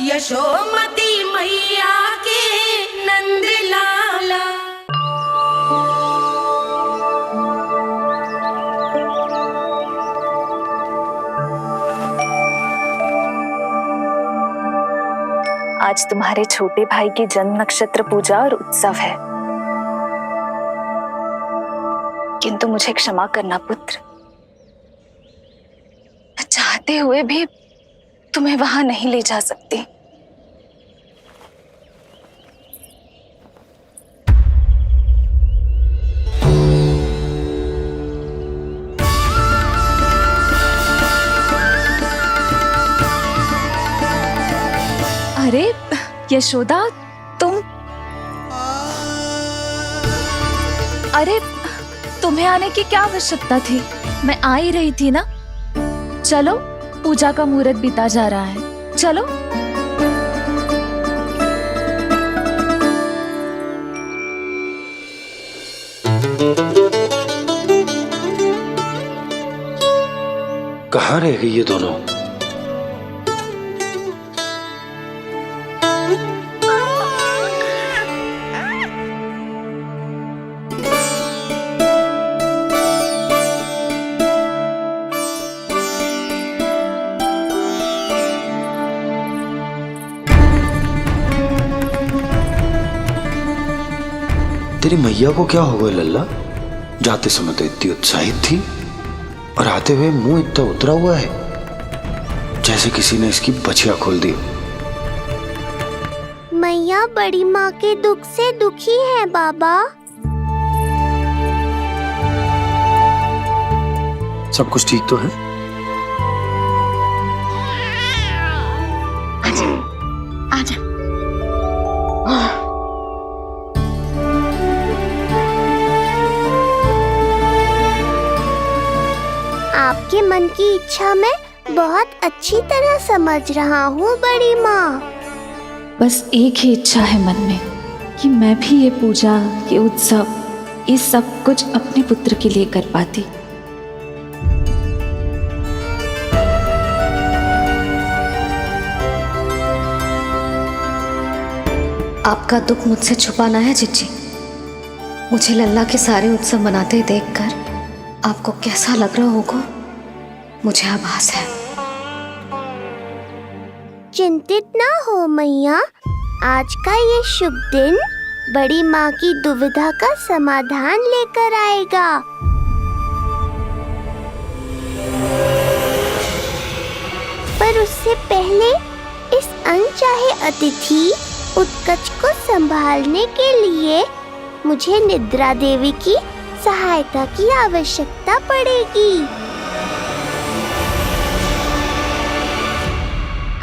यशोमती मैया के नंद लाला। आज तुम्हारे छोटे भाई की जन्म नक्षत्र पूजा और उत्सव है, किंतु मुझे क्षमा करना पुत्र, चाहते हुए भी तुम्हें वहां नहीं ले जा सकती। अरे यशोदा, अरे तुम्हें आने की क्या आवश्यकता थी? मैं आ ही रही थी ना। चलो, पूजा का मुहूर्त बीता जा रहा है, चलो। कहाँ रह गई ये दोनों? तेरी मैया को क्या हो गया लल्ला? जाते समय तो इतनी उत्साहित थी और आते हुए मुंह इतना उतरा हुआ है जैसे किसी ने इसकी बचिया खोल दी। मैया बड़ी माँ के दुख से दुखी है बाबा। सब कुछ ठीक तो है? आजा। आपके मन की इच्छा मैं बहुत अच्छी तरह समझ रहा हूँ बड़ी माँ। बस एक ही इच्छा है मन में कि मैं भी ये पूजा, ये उत्सव, ये सब कुछ अपने पुत्र के लिए कर पाती। आपका दुख मुझसे छुपाना है जिज्जी। मुझे लल्ला के सारे उत्सव मनाते देखकर आपको कैसा लग रहा होगा मुझे आभास है। चिंतित ना हो मैया, आज का ये शुभ दिन बड़ी माँ की दुविधा का समाधान लेकर आएगा। पर उससे पहले इस अनचाहे अतिथि उत्कच को संभालने के लिए मुझे निद्रा देवी की सहायता की आवश्यकता पड़ेगी।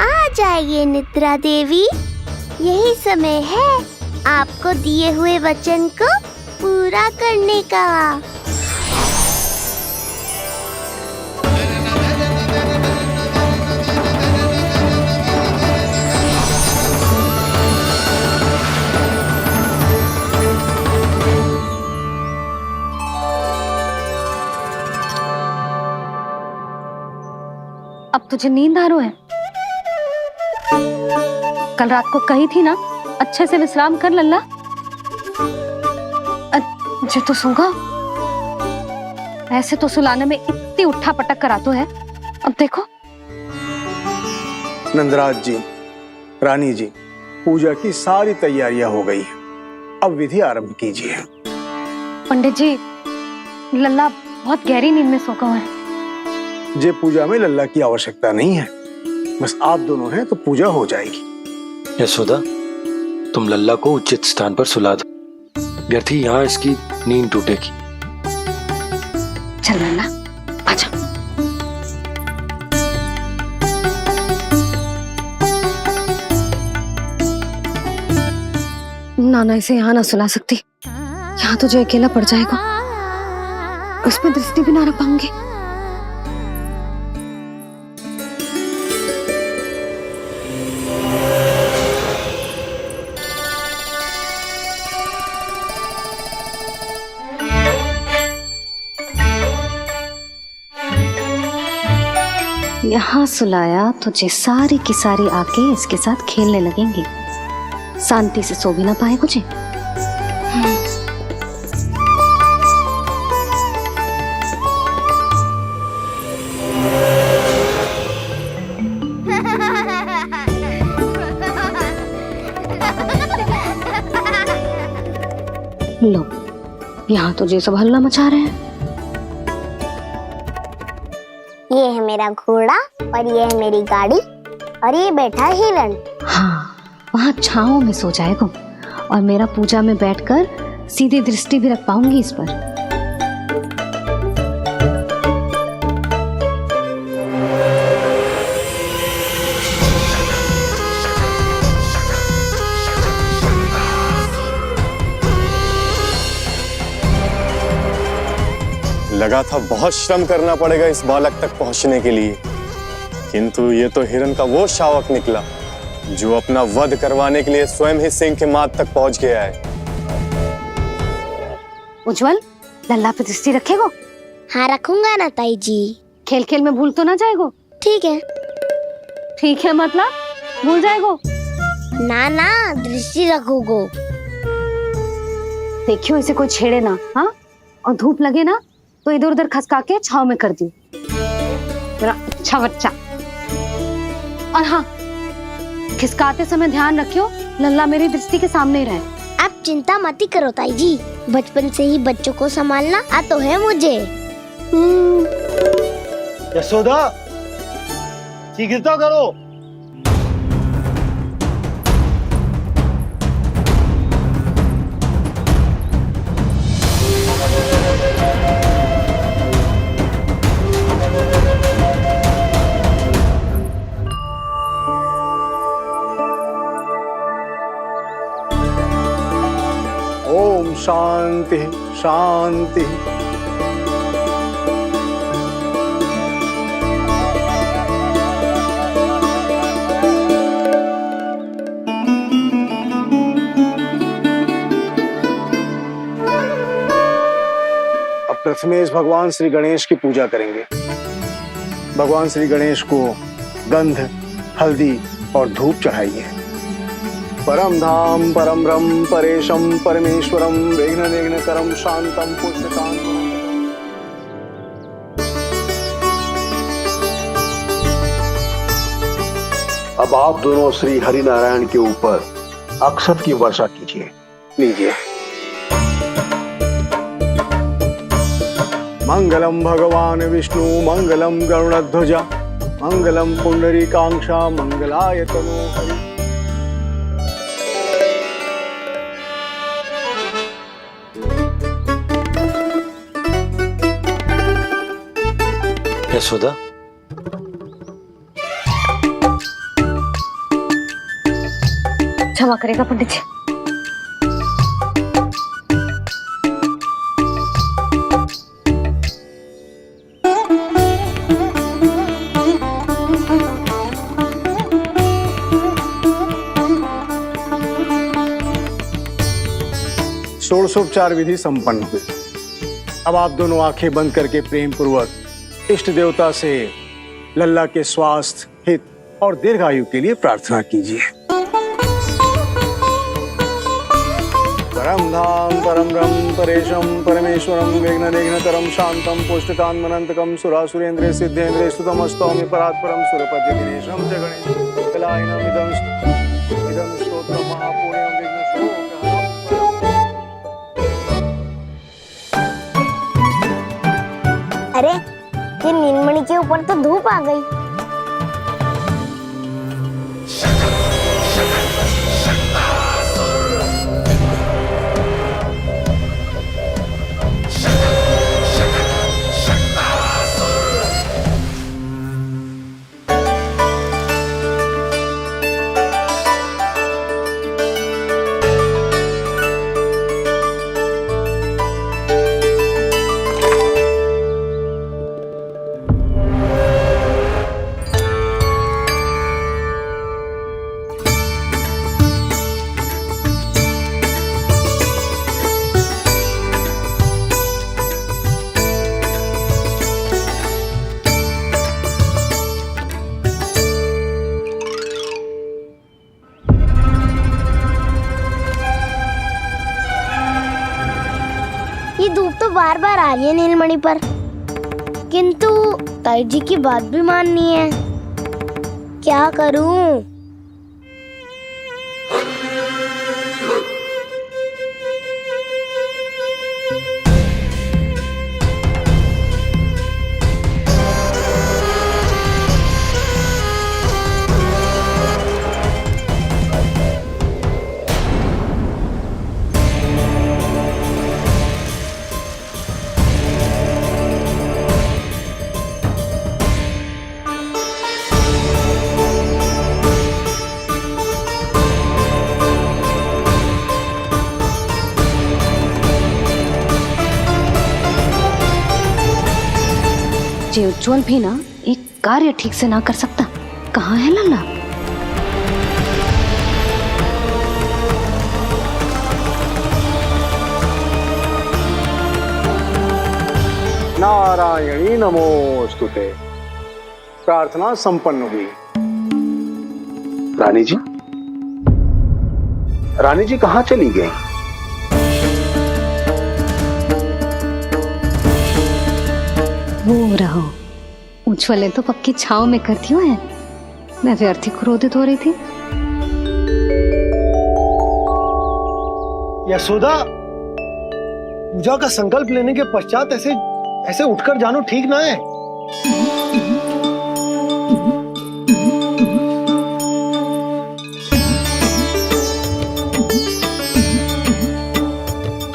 आ जाइए निद्रा देवी, यही समय है आपको दिए हुए वचन को पूरा करने का। अब तुझे नींद आ रही है? कल रात को कही थी ना अच्छे से विश्राम कर लल्ला। जो तो सोगा, ऐसे तो सुलाने में इतनी उठा पटक करा तो है। अब देखो। नंदराज जी, रानी जी, पूजा की सारी तैयारियां हो गई हैं। अब विधि आरंभ कीजिए। पंडित जी, लल्ला बहुत गहरी नींद में सो गया है। जे पूजा में लल्ला की आवश्यकता नहीं है, बस आप दोनों हैं तो पूजा हो जाएगी। यशोदा, तुम लल्ला को उचित स्थान पर सुला दो, व्यर्थ ही यहाँ इसकी नींद टूटेगी। चल लल्ला, आजा। नाना इसे यहाँ ना सुला सकती, यहाँ तुझे अकेला पड़ जाएगा, उसमें दृष्टि भी ना रख पाऊंगी। यहाँ सुलाया तो जे सारी की सारी आके इसके साथ खेलने लगेंगी, शांति से सो भी ना पाए मुझे। लो, यहाँ तो जे सब हल्ला मचा रहे हैं। ये है मेरा घोड़ा और ये है मेरी गाड़ी और ये बैठा है हिरण। हाँ, वहाँ छांव में सो जाएगा और मेरा पूजा में बैठकर सीधी दृष्टि भी रख पाऊंगी इस पर। लगा था बहुत श्रम करना पड़ेगा इस बालक तक पहुंचने के लिए, किंतु ये तो हिरण का वो शावक निकला जो अपना वध करवाने के लिए स्वयं ही सिंह के माथ तक पहुंच गया है। उज्जवल, लल्ला पे दृष्टि रखेगो? हाँ रखूंगा ना ताई जी। खेल खेल में भूल तो ना जाएगो? ठीक है। ठीक है मतलब भूल जाएगो? ना ना, दृष्टि रखोगो। देखियो इसे कोई छेड़े ना, हाँ? और धूप लगे ना तो इधर उधर खसका के छाव में कर दी। मेरा अच्छा बच्चा। और हाँ, खिसकाते समय ध्यान रखियो लल्ला मेरी दृष्टि के सामने ही रहे। आप चिंता मत ही करो ताई जी, बचपन से ही बच्चों को संभालना आता है मुझे। यशोदा, शीघ्रता करो। ओम शांति शांति। अब प्रथमेश भगवान श्री गणेश की पूजा करेंगे। भगवान श्री गणेश को गंध, हल्दी और धूप चढ़ाइए। परम धाम परम ब्रह्म परेशम परमेश्वरम विघ्न निघ्नकरम शांतम पुष्टकांतम। अब आप दोनों श्री हरि नारायण के ऊपर अक्षत की वर्षा कीजिए। लीजिए। मंगलम भगवान विष्णु मंगलम गरुड़ध्वजा मंगलम पुंडरीकाक्षा मंगलाय तनोहरि। यशोदा, क्षमा करेगा पंडित जी। षोडशोपचार विधि संपन्न हुई। अब आप दोनों आंखें बंद करके प्रेम पूर्वक इष्ट देवता से लल्ला के स्वास्थ्य, हित और दीर्घायु के लिए प्रार्थना कीजिए। परम धाम परम ब्रह्म परेशम परमेश्वरम विघ्न निघ्नकरम शांतम पुष्टकांतमनंतकम सुरासुरेंद्र सिद्धेंद्र स्तुतम स्तौमि परात्परम सुरपति दिनेशम च गणेश कलायनम इदं स्तोत्रम महापुण्यम विघ्नशोकहरम। अरे ये नीलमणि के ऊपर तो धूप आ गई। बार बार आ रही है नीलमणि पर, किंतु ताई जी की बात भी माननी है। क्या करूं? जे उज्जवल भी ना एक कार्य ठीक से ना कर सकता, कहाँ है लल्ला? नारायणी नमोस्तुते। प्रार्थना संपन्न हुई। रानी जी, रानी जी कहाँ चली गई? वो रहो, उज्जवल तो पक्की छाव में करती हुए है। मैं व्यर्थ ही क्रोधित हो रही थी। यशोदा, पूजा का संकल्प लेने के पश्चात ऐसे ऐसे उठकर जानो ठीक ना है।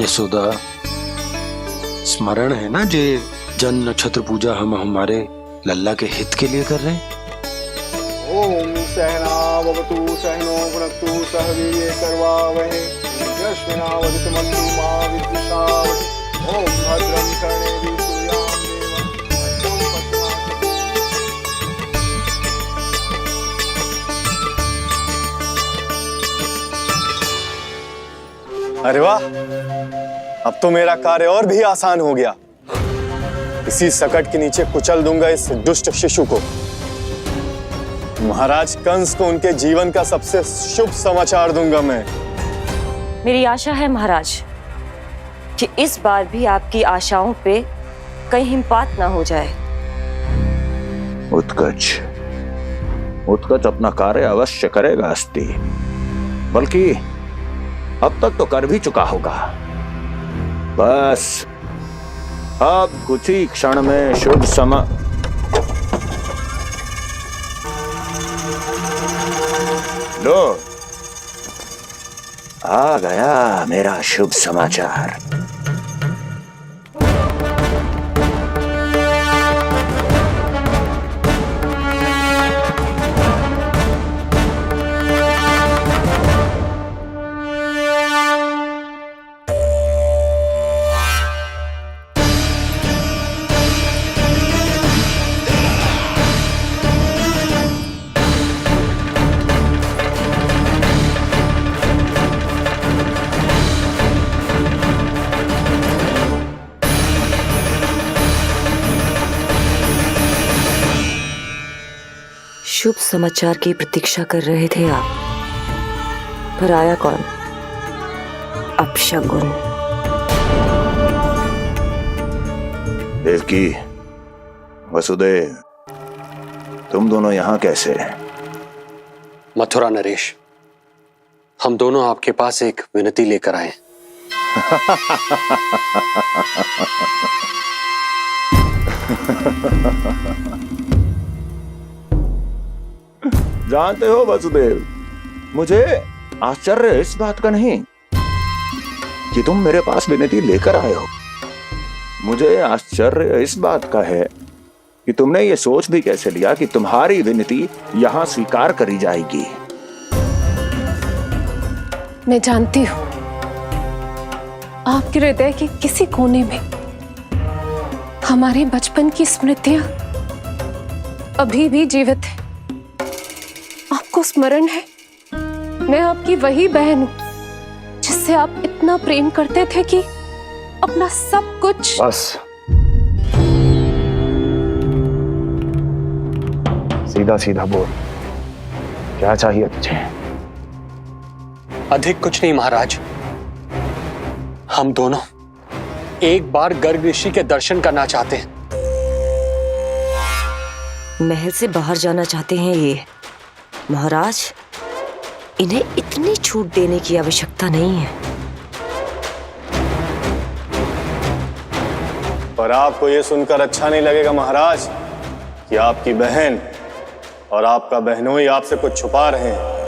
यशोदा, स्मरण है ना जे जन नक्षत्र पूजा हम हमारे लल्ला के हित के लिए कर रहे हैं। ओम सहनावतु सहनो भुनक्तु सह वीर्ये करवावहै तेजस्विनावधीतमस्तु मा विद्विषावहै। ओम भद्रं कर्णेभिः सूर्यां देवं। अरे वाह, अब तो मेरा कार्य और भी आसान हो गया। इसी सकट के नीचे कुचल दूंगा इस दुष्ट शिशु को। महाराज कंस को उनके जीवन का सबसे शुभ समाचार दूंगा मैं। मेरी आशा है महाराज कि इस बार भी आपकी आशाओं पे कहीं हिमपात ना हो जाए। उत्कच, उत्कच अपना कार्य अवश्य करेगा अस्ति, बल्कि अब तक तो कर भी चुका होगा। बस अब कुछ ही क्षण में शुभ समय। लो, आ गया मेरा शुभ समाचार। शुभ समाचार की प्रतीक्षा कर रहे थे आप, पर आया कौन? अपशगुन। देवकी, वसुदेव, तुम दोनों यहाँ कैसे? मथुरा नरेश, हम दोनों आपके पास एक विनती लेकर आए। जानते हो वसुदेव, मुझे आश्चर्य इस बात का नहीं कि तुम मेरे पास विनती लेकर आए हो। मुझे आश्चर्य इस बात का है कि तुमने ये सोच भी कैसे लिया कि तुम्हारी विनती यहाँ स्वीकार करी जाएगी। मैं जानती हूँ आपके हृदय के किसी कोने में हमारे बचपन की स्मृतियां अभी भी जीवित है। आपको स्मरण है, मैं आपकी वही बहन हूं जिससे आप इतना प्रेम करते थे कि अपना सब कुछ। बस सीधा सीधा बोल, क्या चाहिए तुझे? अधिक कुछ नहीं महाराज, हम दोनों एक बार गर्ग ऋषि के दर्शन करना चाहते हैं। महल से बाहर जाना चाहते हैं ये। महाराज, इन्हें इतनी छूट देने की आवश्यकता नहीं है। पर आपको ये सुनकर अच्छा नहीं लगेगा महाराज कि आपकी बहन और आपका बहनोई आपसे कुछ छुपा रहे हैं।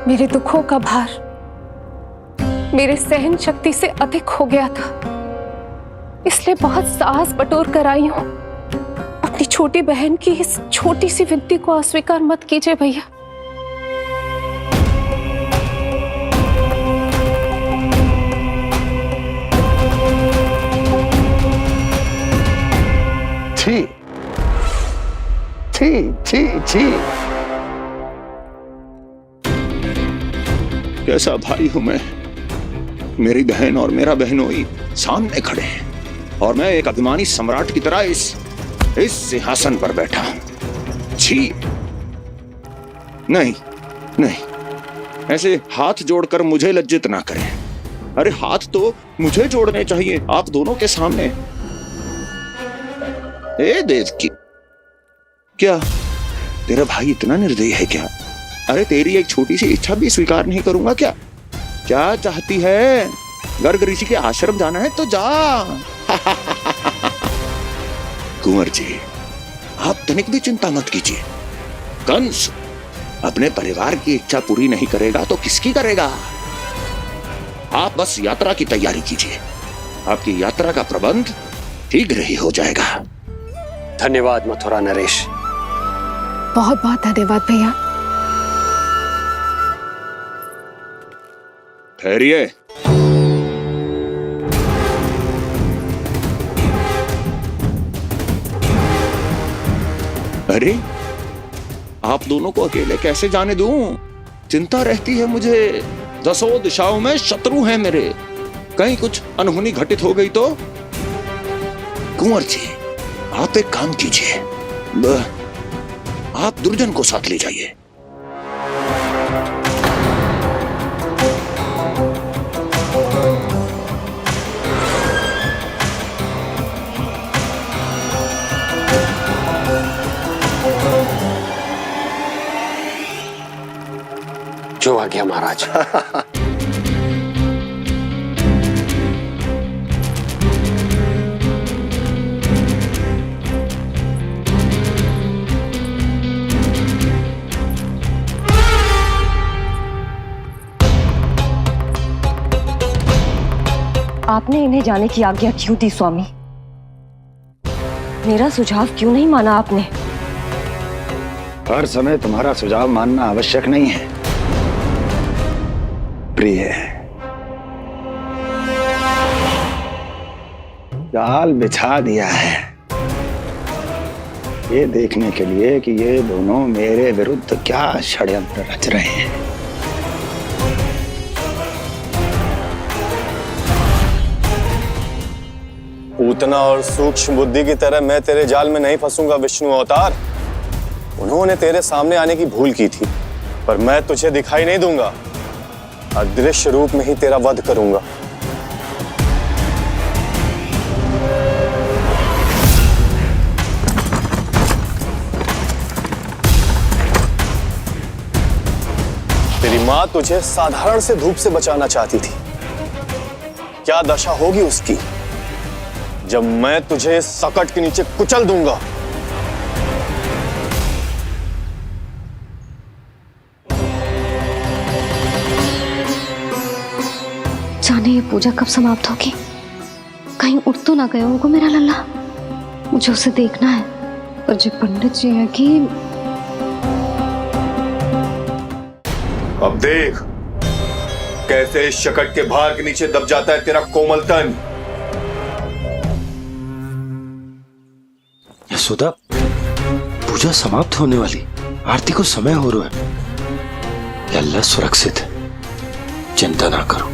मेरे दुखों का भार मेरे सहन शक्ति से अधिक हो गया था, इसलिए बहुत साहस बटोर कर आई हूं। अपनी छोटी बहन की इस छोटी सी विनती को अस्वीकार मत कीजिए भैया। छी छी छी छी, कैसा भाई हूं मैं। मेरी बहन और मेरा बहनोई सामने खड़े हैं और मैं एक अभिमानी सम्राट की तरह इस सिंहासन पर बैठा हूं। छी, नहीं नहीं, ऐसे हाथ जोड़कर मुझे लज्जित ना करें। अरे हाथ तो मुझे जोड़ने चाहिए आप दोनों के सामने। ए देवकी, क्या तेरा भाई इतना निर्दयी है क्या? अरे तेरी एक छोटी सी इच्छा भी स्वीकार नहीं करूंगा क्या? क्या चाहती है? गर्ग ऋषि के आश्रम जाना है तो जा। कुंवर जी, आप तनिक भी चिंता मत कीजिए। कंस अपने परिवार की इच्छा पूरी नहीं करेगा तो किसकी करेगा? आप बस यात्रा की तैयारी कीजिए, आपकी यात्रा का प्रबंध शीघ्र ही हो जाएगा। धन्यवाद मथुरा नरेश। बहुत बहुत धन्यवाद भैया। ठहरिए। अरे आप दोनों को अकेले कैसे जाने दूं? चिंता रहती है मुझे। दसों दिशाओं में शत्रु हैं मेरे, कहीं कुछ अनहोनी घटित हो गई तो? कुंवर जी, आप एक काम कीजिए, आप दुर्जन को साथ ले जाइए। जो आ गया महाराज। आपने इन्हें जाने की आज्ञा क्यों दी स्वामी? मेरा सुझाव क्यों नहीं माना आपने? हर समय तुम्हारा सुझाव मानना आवश्यक नहीं है प्रिय। जाल बिछा दिया है ये देखने के लिए कि ये दोनों मेरे विरुद्ध क्या षड्यंत्र रच रहे हैं। पूतना और सूक्ष्म बुद्धि की तरह मैं तेरे जाल में नहीं फंसूंगा विष्णु अवतार। उन्होंने तेरे सामने आने की भूल की थी, पर मैं तुझे दिखाई नहीं दूंगा। अदृश्य रूप में ही तेरा वध करूंगा। तेरी मां तुझे साधारण से धूप से बचाना चाहती थी। क्या दशा होगी उसकी जब मैं तुझे सकट के नीचे कुचल दूंगा। जाने ये पूजा कब समाप्त होगी? कहीं उठ तो ना गया होगा मेरा लल्ला। मुझे उसे देखना है। पर जो पंडित जी है कि अब देख कैसे इस शकट के भार के नीचे दब जाता है तेरा कोमल तन। यशोदा, पूजा समाप्त होने वाली, आरती को समय हो रहा है। लल्ला सुरक्षित है, चिंता ना करो।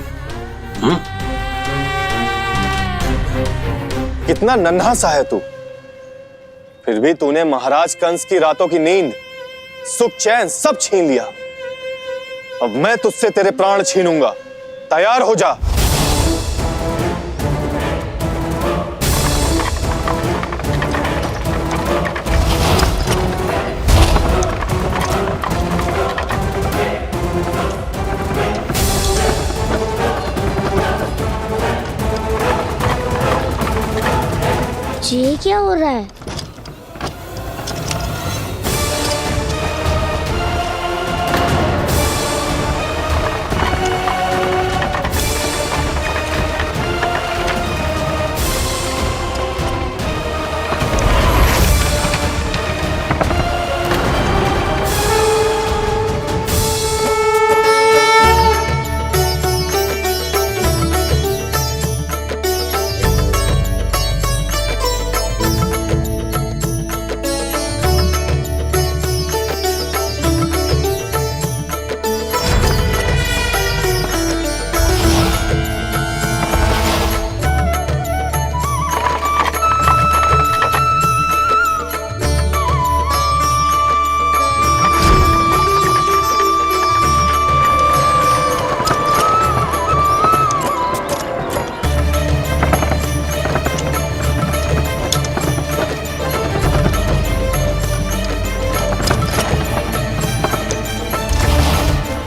कितना नन्हा सा है तू, फिर भी तूने महाराज कंस की रातों की नींद, सुख चैन सब छीन लिया। अब मैं तुझसे तेरे प्राण छीनूंगा। तैयार हो जा। ये क्या हो रहा है?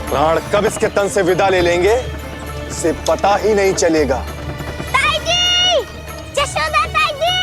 प्राण कब इसके तन से विदा ले लेंगे इसे पता ही नहीं चलेगा। ताई जी! जशोदा ताई जी!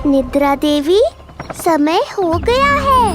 निद्रा देवी, समय हो गया है।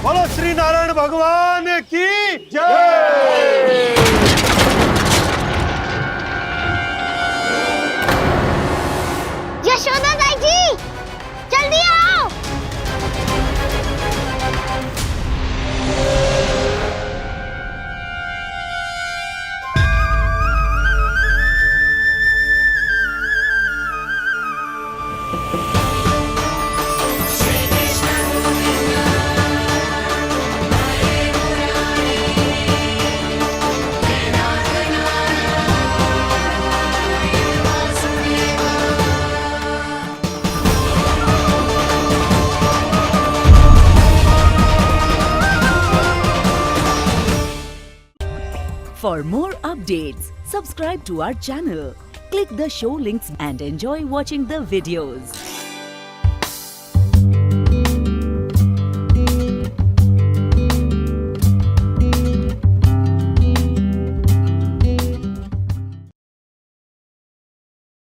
बोलो श्री नारायण भगवान की जय। यशोदा ताई जी, जल्दी आओ। For more updates, subscribe to our channel, click the show links and enjoy watching the videos.